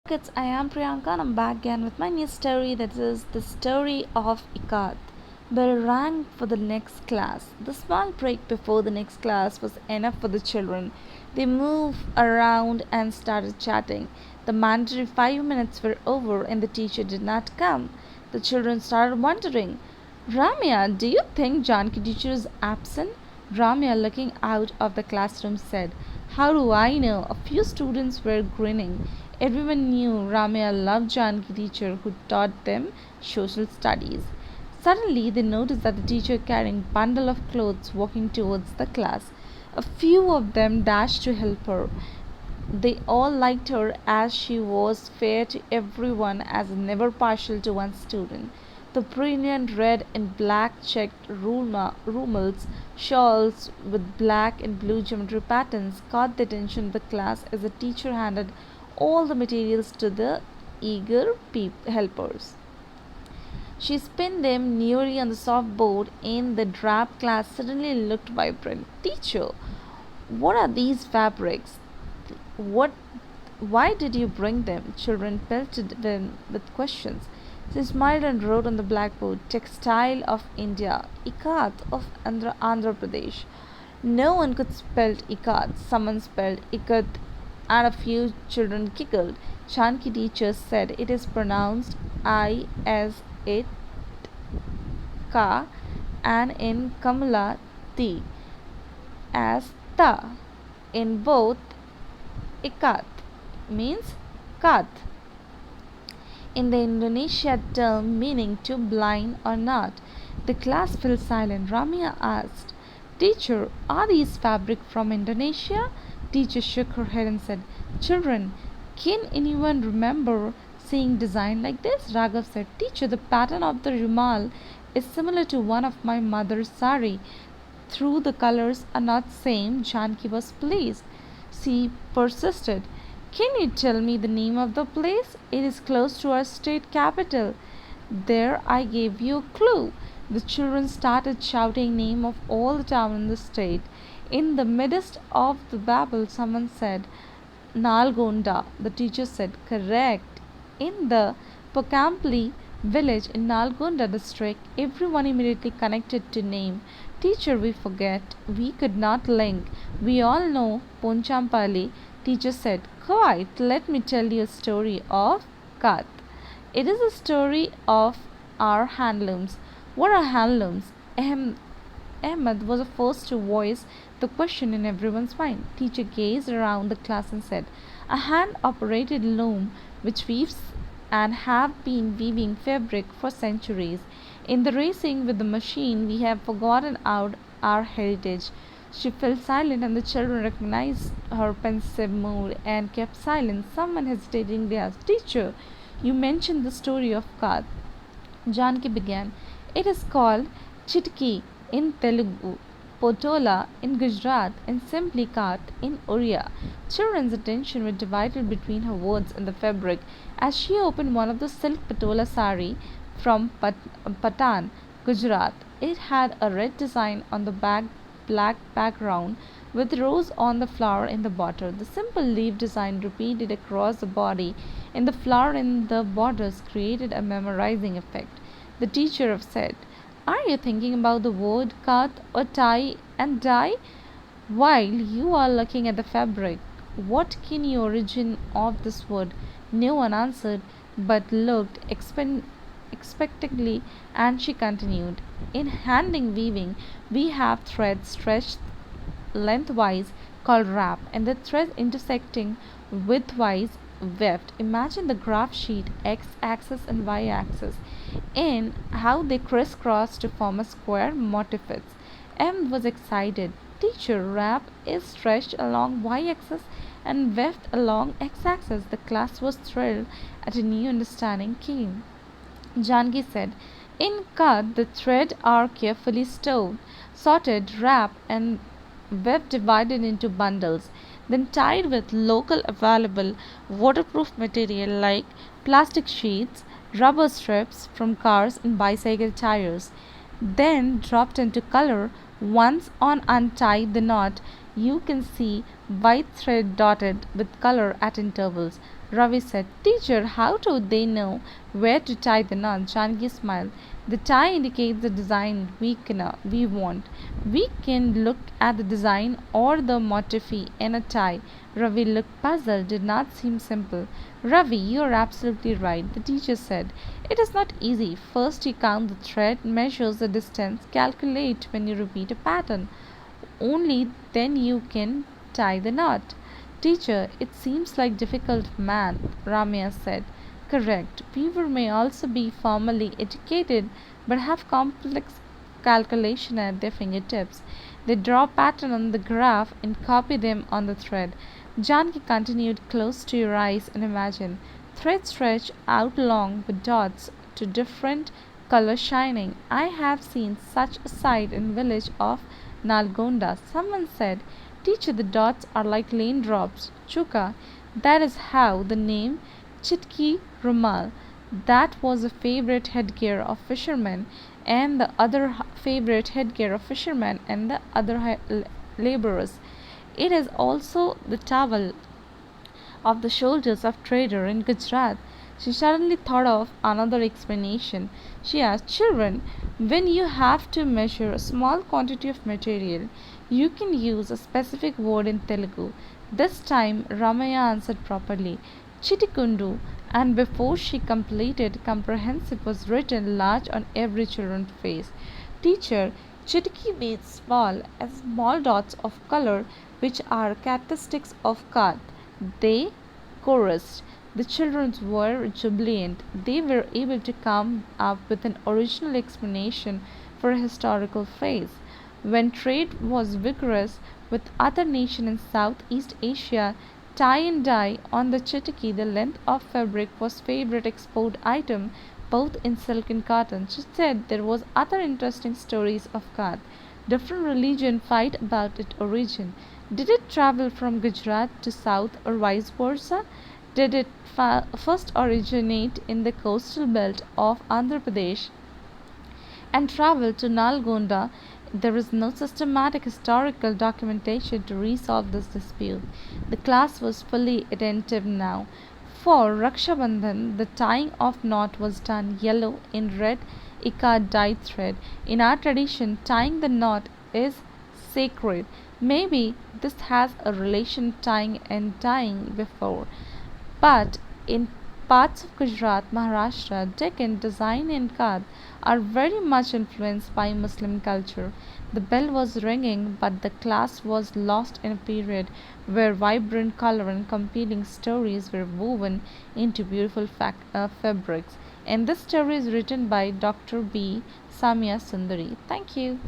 Kids, I am Priyanka and I'm back again with my new story that is the story of Ikat. Bell rang for the next class. The small break before the next class was enough for the children. They moved around and started chatting. The mandatory 5 minutes were over and the teacher did not come. The children started wondering, Ramya, do you think Janki teacher is absent? Ramya, looking out of the classroom, said, How do I know? A few students were grinning. Everyone knew Ramya loved Janki teacher who taught them social studies. Suddenly they noticed that the teacher carrying bundle of clothes walking towards the class. A few of them dashed to help her. They all liked her as she was fair to everyone as never partial to one student. The brilliant red and black checked rumals, shawls with black and blue geometry patterns caught the attention of the class as the teacher handed all the materials to the eager helpers. She spun them nearly on the soft board, and the drab class suddenly looked vibrant. Teacher, what are these fabrics? What? Why did you bring them? Children pelted them with questions. She smiled and wrote on the blackboard, Textile of India, Ikat of Andhra Pradesh. No one could spell Ikat. Someone spelled Ikat, and a few children giggled. Chanki teachers said it is pronounced I as it ka and in Kamala T as ta. In both ikat means kat. In the Indonesia term meaning to blind or not. The class fell silent. Ramya asked, Teacher, are these fabric from Indonesia? Teacher shook her head and said, Children, can anyone remember seeing design like this? Raghav said, Teacher, the pattern of the rumal is similar to one of my mother's sari. Though the colors are not same, Janki was pleased. She persisted. Can you tell me the name of the place? It is close to our state capital. There I gave you a clue. The children started shouting name of all the town in the state. In the midst of the babble, someone said, Nalgonda. The teacher said, Correct. In the Pokampli village in Nalgonda district, everyone immediately connected to name. Teacher, we forget. We could not link. We all know Ponchampali. Teacher said, Quite. Let me tell you a story of Kat. It is a story of our handlooms. What are handlooms? Ahmed was the first to voice the question in everyone's mind. Teacher gazed around the class and said, A hand-operated loom which weaves and have been weaving fabric for centuries. In the racing with the machine, we have forgotten our heritage. She fell silent, and the children recognized her pensive mood and kept silence. Someone hesitatingly asked, Teacher, you mentioned the story of Kat. Janki began. It is called Chitki in Telugu, Potola in Gujarat, and simply Kat in Oriya. Children's attention was divided between her words and the fabric as she opened one of the silk Patola sari from Patan, Gujarat. It had a red design on the black background with rose on the flower in the border. The simple leaf design repeated across the body and the flower in the borders created a memorizing effect. The teacher said, Are you thinking about the word cut or tie and dye? While you are looking at the fabric, what can the origin of this word? No one answered but looked expectantly, and she continued. In handing weaving, we have threads stretched lengthwise called wrap, and the threads intersecting widthwise weft. Imagine the graph sheet x-axis and y-axis and how they crisscross to form a square motifs. M was excited. Teacher, wrap is stretched along y-axis and weft along x-axis. The class was thrilled at a new understanding came. Janki said, In cut, the thread are carefully stowed, sorted, wrapped, and weft divided into bundles, then tied with local available waterproof material like plastic sheets, rubber strips from cars and bicycle tires. Then dropped into color. Once on untie the knot, you can see white thread dotted with color at intervals. Ravi said, Teacher, how do they know where to tie the knot? Janki smiled. The tie indicates the design we want. We can look at the design or the motif in a tie. Ravi looked puzzled, did not seem simple. Ravi, you are absolutely right, the teacher said. It is not easy. First you count the thread, measures the distance, calculate when you repeat a pattern. Only then you can tie the knot. Teacher, it seems like difficult math, Ramya said. Correct. Weaver may also be formally educated but have complex calculation at their fingertips. They draw pattern on the graph and copy them on the thread. Janki continued, close to your eyes and imagine. Threads stretch out long with dots to different color shining. I have seen such a sight in village of Nalgonda. Someone said, Teacher, the dots are like rain drops. Chuka, that is how the name Chitki Rumal. That was a favorite headgear of fishermen, and the other favorite headgear of fishermen and the other laborers. It is also the towel of the shoulders of trader in Gujarat. She suddenly thought of another explanation. She asked, Children, when you have to measure a small quantity of material, you can use a specific word in Telugu. This time Ramaya answered properly, Chitikundu, and before she completed, comprehensive was written large on every children's face. Teacher, Chitiki means small, and small dots of color which are characteristics of Kath. They chorused. The children were jubilant. They were able to come up with an original explanation for a historical phase. When trade was vigorous with other nations in Southeast Asia, tie and dye on the chitiki, the length of fabric was favorite export item both in silk and cotton. She said there was other interesting stories of Kath. Different religion fight about its origin. Did it travel from Gujarat to South or vice versa? Did it first originate in the coastal belt of Andhra Pradesh and travel to Nalgonda? There is no systematic historical documentation to resolve this dispute. The class was fully attentive now. For Raksha Bandhan, the tying of knot was done yellow in red ikat dyed thread. In our tradition, tying the knot is sacred. Maybe this has a relation tying and dyeing before. But in parts of Gujarat, Maharashtra, Deccan, design and Kath are very much influenced by Muslim culture. The bell was ringing, but the class was lost in a period where vibrant color and compelling stories were woven into beautiful fabrics. And this story is written by Dr. B. Samya Sundari. Thank you.